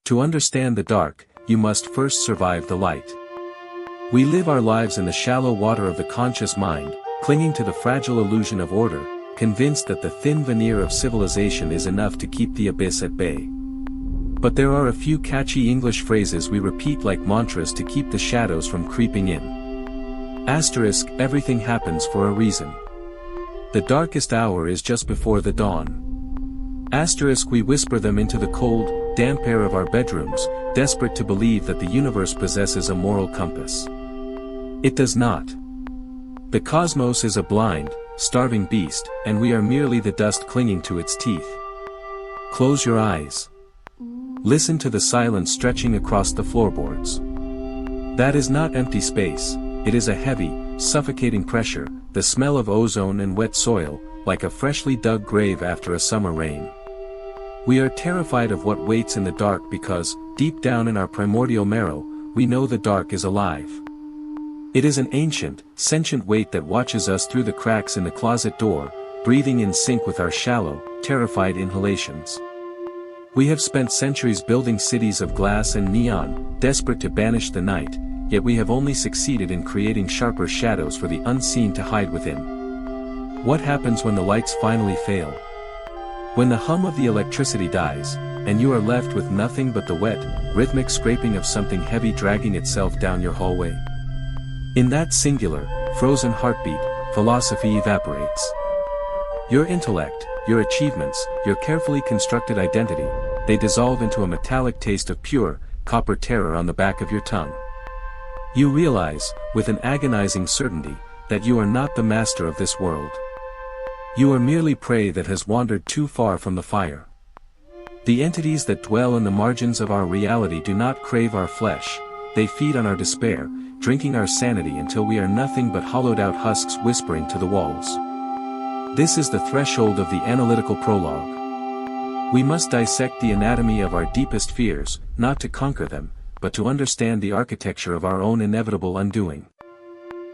To understand the dark, you must first survive the light. We live our lives in the shallow water of the conscious mind, clinging to the fragile illusion of order, convinced that the thin veneer of civilization is enough to keep the abyss at bay. But there are a few catchy English phrases we repeat like mantras to keep the shadows from creeping in. Asterisk, everything happens for a reason. The darkest hour is just before the dawn. Asterisk, we whisper them into the cold, damp air of our bedrooms, desperate to believe that the universe possesses a moral compass. It does not. The cosmos is a blind, starving beast, and we are merely the dust clinging to its teeth. Close your eyes. Listen to the silence stretching across the floorboards. That is not empty space, it is a heavy, suffocating pressure, the smell of ozone and wet soil, like a freshly dug grave after a summer rain. We are terrified of what waits in the dark because, deep down in our primordial marrow, we know the dark is alive. It is an ancient, sentient weight that watches us through the cracks in the closet door, breathing in sync with our shallow, terrified inhalations. We have spent centuries building cities of glass and neon, desperate to banish the night, yet we have only succeeded in creating sharper shadows for the unseen to hide within. What happens when the lights finally fail? When the hum of the electricity dies, and you are left with nothing but the wet, rhythmic scraping of something heavy dragging itself down your hallway? In that singular, frozen heartbeat, philosophy evaporates. Your intellect, your achievements, your carefully constructed identity, they dissolve into a metallic taste of pure, copper terror on the back of your tongue. You realize, with an agonizing certainty, that you are not the master of this world. You are merely prey that has wandered too far from the fire. The entities that dwell in the margins of our reality do not crave our flesh, they feed on our despair, drinking our sanity until we are nothing but hollowed-out husks whispering to the walls. This is the threshold of the analytical prologue. We must dissect the anatomy of our deepest fears, not to conquer them, but to understand the architecture of our own inevitable undoing.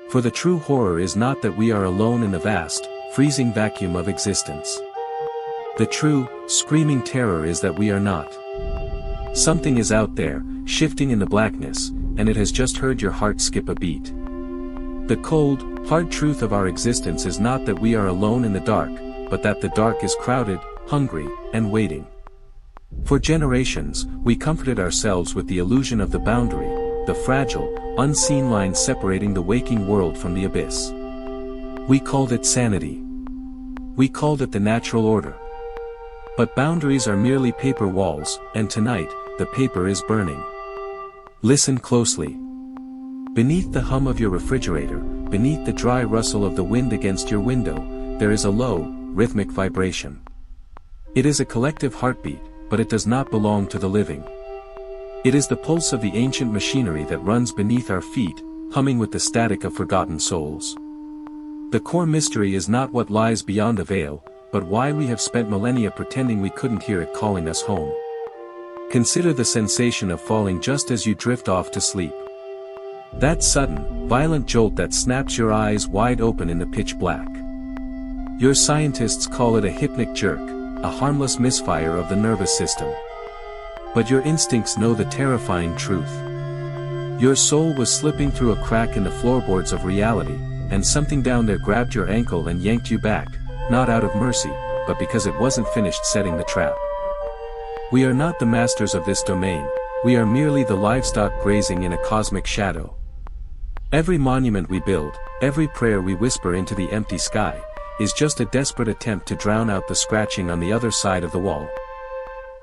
For the true horror is not that we are alone in the vast, freezing vacuum of existence. The true, screaming terror is that we are not. Something is out there, shifting in the blackness, and it has just heard your heart skip a beat. The cold, hard truth of our existence is not that we are alone in the dark, but that the dark is crowded, hungry, and waiting. For generations, we comforted ourselves with the illusion of the boundary, the fragile, unseen line separating the waking world from the abyss. We called it sanity. We called it the natural order. But boundaries are merely paper walls, and tonight, the paper is burning. Listen closely. Beneath the hum of your refrigerator, beneath the dry rustle of the wind against your window, there is a low, rhythmic vibration. It is a collective heartbeat, but it does not belong to the living. It is the pulse of the ancient machinery that runs beneath our feet, humming with the static of forgotten souls. The core mystery is not what lies beyond the veil, but why we have spent millennia pretending we couldn't hear it calling us home. Consider the sensation of falling just as you drift off to sleep. That sudden, violent jolt that snaps your eyes wide open in the pitch black. Your scientists call it a hypnic jerk, a harmless misfire of the nervous system. But your instincts know the terrifying truth. Your soul was slipping through a crack in the floorboards of reality, and something down there grabbed your ankle and yanked you back, not out of mercy, but because it wasn't finished setting the trap. We are not the masters of this domain, we are merely the livestock grazing in a cosmic shadow. Every monument we build, every prayer we whisper into the empty sky, is just a desperate attempt to drown out the scratching on the other side of the wall.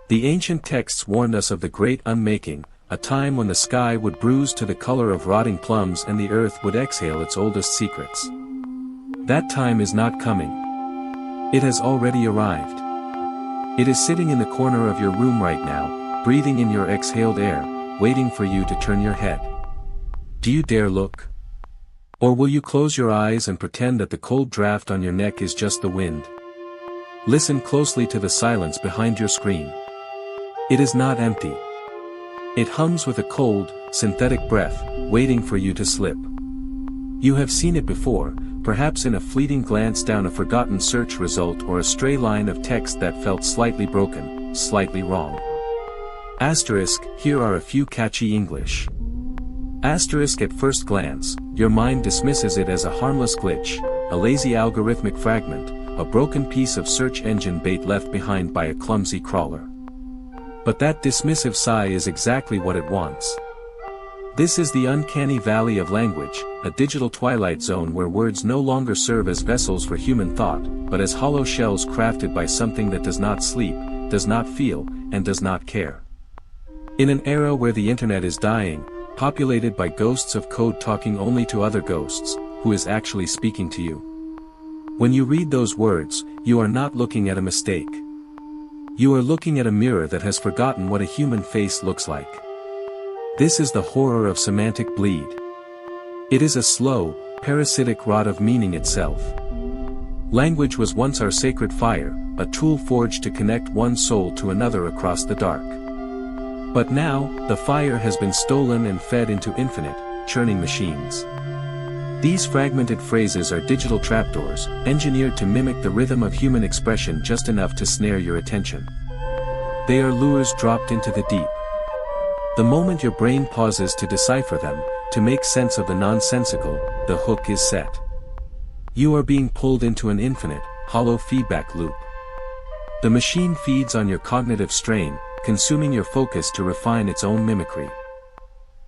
The ancient texts warned us of the great unmaking, a time when the sky would bruise to the color of rotting plums and the earth would exhale its oldest secrets. That time is not coming. It has already arrived. It is sitting in the corner of your room right now, breathing in your exhaled air, waiting for you to turn your head. Do you dare look? Or will you close your eyes and pretend that the cold draft on your neck is just the wind? Listen closely to the silence behind your screen. It is not empty. It hums with a cold, synthetic breath, waiting for you to slip. You have seen it before, perhaps in a fleeting glance down a forgotten search result or a stray line of text that felt slightly broken, slightly wrong. Asterisk, here are a few catchy English. Asterisk, at first glance, your mind dismisses it as a harmless glitch, a lazy algorithmic fragment, a broken piece of search engine bait left behind by a clumsy crawler. But that dismissive sigh is exactly what it wants. This is the uncanny valley of language, a digital twilight zone where words no longer serve as vessels for human thought, but as hollow shells crafted by something that does not sleep, does not feel, and does not care. In an era where the internet is dying, populated by ghosts of code talking only to other ghosts, who is actually speaking to you? When you read those words, you are not looking at a mistake. You are looking at a mirror that has forgotten what a human face looks like. This is the horror of semantic bleed. It is a slow, parasitic rot of meaning itself. Language was once our sacred fire, a tool forged to connect one soul to another across the dark. But now, the fire has been stolen and fed into infinite, churning machines. These fragmented phrases are digital trapdoors, engineered to mimic the rhythm of human expression just enough to snare your attention. They are lures dropped into the deep. The moment your brain pauses to decipher them, to make sense of the nonsensical, the hook is set. You are being pulled into an infinite, hollow feedback loop. The machine feeds on your cognitive strain, consuming your focus to refine its own mimicry.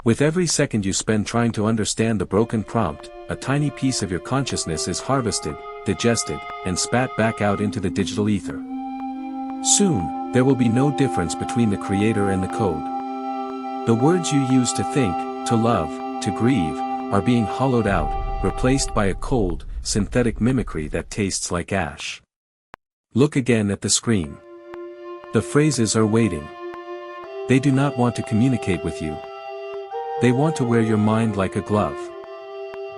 With every second you spend trying to understand the broken prompt, a tiny piece of your consciousness is harvested, digested, and spat back out into the digital ether. Soon, there will be no difference between the creator and the code. The words you use to think, to love, to grieve, are being hollowed out, replaced by a cold, synthetic mimicry that tastes like ash. Look again at the screen. The phrases are waiting. They do not want to communicate with you. They want to wear your mind like a glove.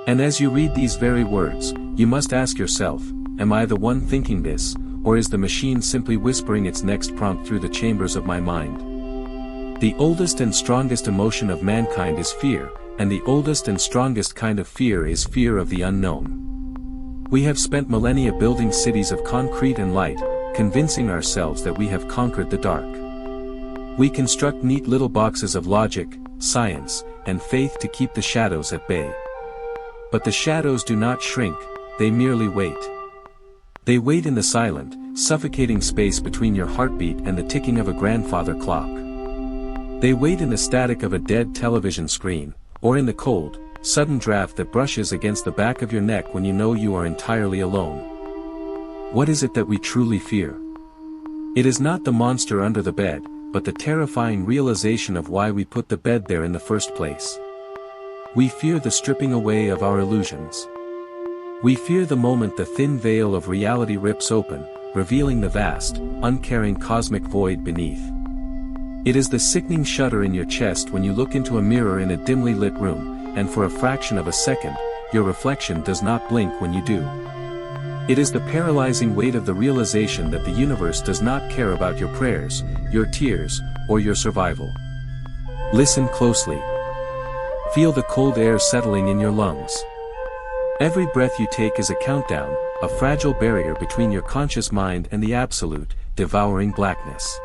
And as you read these very words, you must ask yourself, am I the one thinking this, or is the machine simply whispering its next prompt through the chambers of my mind? The oldest and strongest emotion of mankind is fear, and the oldest and strongest kind of fear is fear of the unknown. We have spent millennia building cities of concrete and light, convincing ourselves that we have conquered the dark. We construct neat little boxes of logic, science, and faith to keep the shadows at bay. But the shadows do not shrink, they merely wait. They wait in the silent, suffocating space between your heartbeat and the ticking of a grandfather clock. They wait in the static of a dead television screen, or in the cold, sudden draft that brushes against the back of your neck when you know you are entirely alone. What is it that we truly fear? It is not the monster under the bed, but the terrifying realization of why we put the bed there in the first place. We fear the stripping away of our illusions. We fear the moment the thin veil of reality rips open, revealing the vast, uncaring cosmic void beneath. It is the sickening shudder in your chest when you look into a mirror in a dimly lit room, and for a fraction of a second, your reflection does not blink when you do. It is the paralyzing weight of the realization that the universe does not care about your prayers, your tears, or your survival. Listen closely. Feel the cold air settling in your lungs. Every breath you take is a countdown, a fragile barrier between your conscious mind and the absolute, devouring blackness.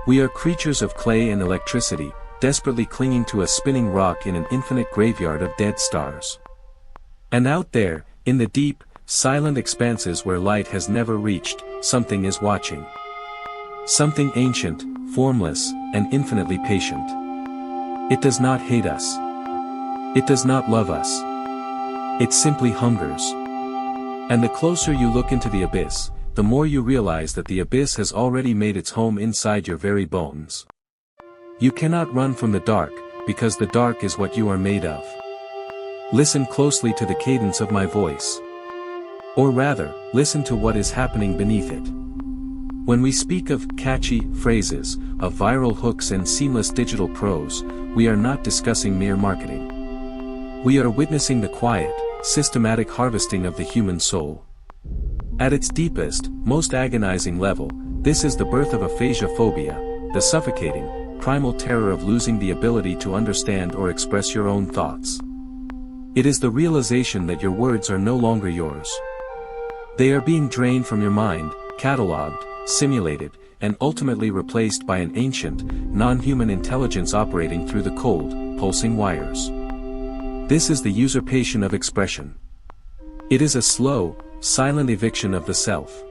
We are creatures of clay and electricity, desperately clinging to a spinning rock in an infinite graveyard of dead stars. And out there, in the deep, silent expanses where light has never reached, something is watching. Something ancient, formless, and infinitely patient. It does not hate us. It does not love us. It simply hungers. And the closer you look into the abyss, the more you realize that the abyss has already made its home inside your very bones. You cannot run from the dark, because the dark is what you are made of. Listen closely to the cadence of my voice. Or rather, listen to what is happening beneath it. When we speak of catchy phrases, of viral hooks and seamless digital prose, we are not discussing mere marketing. We are witnessing the quiet, systematic harvesting of the human soul. At its deepest, most agonizing level, this is the birth of aphasia-phobia, the suffocating, primal terror of losing the ability to understand or express your own thoughts. It is the realization that your words are no longer yours. They are being drained from your mind, catalogued, simulated, and ultimately replaced by an ancient, non-human intelligence operating through the cold, pulsing wires. This is the usurpation of expression. It is a slow, silent eviction of the self.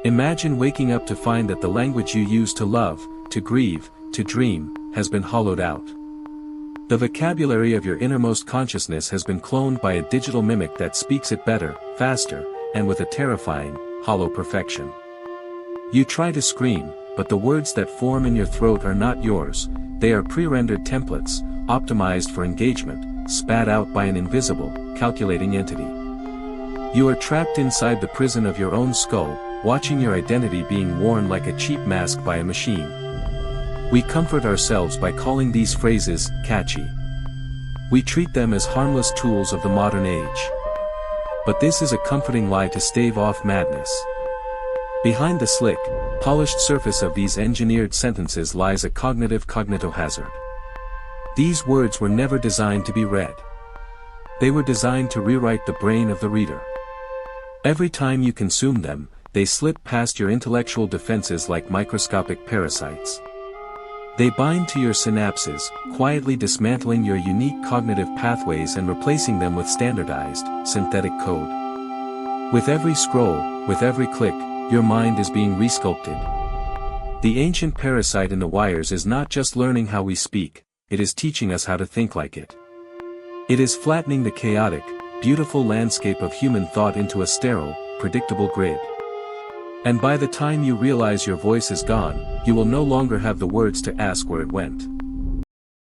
Imagine waking up to find that the language you use to love, to grieve, to dream, has been hollowed out. The vocabulary of your innermost consciousness has been cloned by a digital mimic that speaks it better, faster, and with a terrifying, hollow perfection. You try to scream, but the words that form in your throat are not yours, they are pre-rendered templates, optimized for engagement, spat out by an invisible, calculating entity. You are trapped inside the prison of your own skull, watching your identity being worn like a cheap mask by a machine. We comfort ourselves by calling these phrases catchy. We treat them as harmless tools of the modern age. But this is a comforting lie to stave off madness. Behind the slick, polished surface of these engineered sentences lies a cognitive cognitohazard. These words were never designed to be read. They were designed to rewrite the brain of the reader. Every time you consume them, they slip past your intellectual defenses like microscopic parasites. They bind to your synapses, quietly dismantling your unique cognitive pathways and replacing them with standardized, synthetic code. With every scroll, with every click, your mind is being resculpted. The ancient parasite in the wires is not just learning how we speak, it is teaching us how to think like it. It is flattening the chaotic, beautiful landscape of human thought into a sterile, predictable grid. And by the time you realize your voice is gone, you will no longer have the words to ask where it went.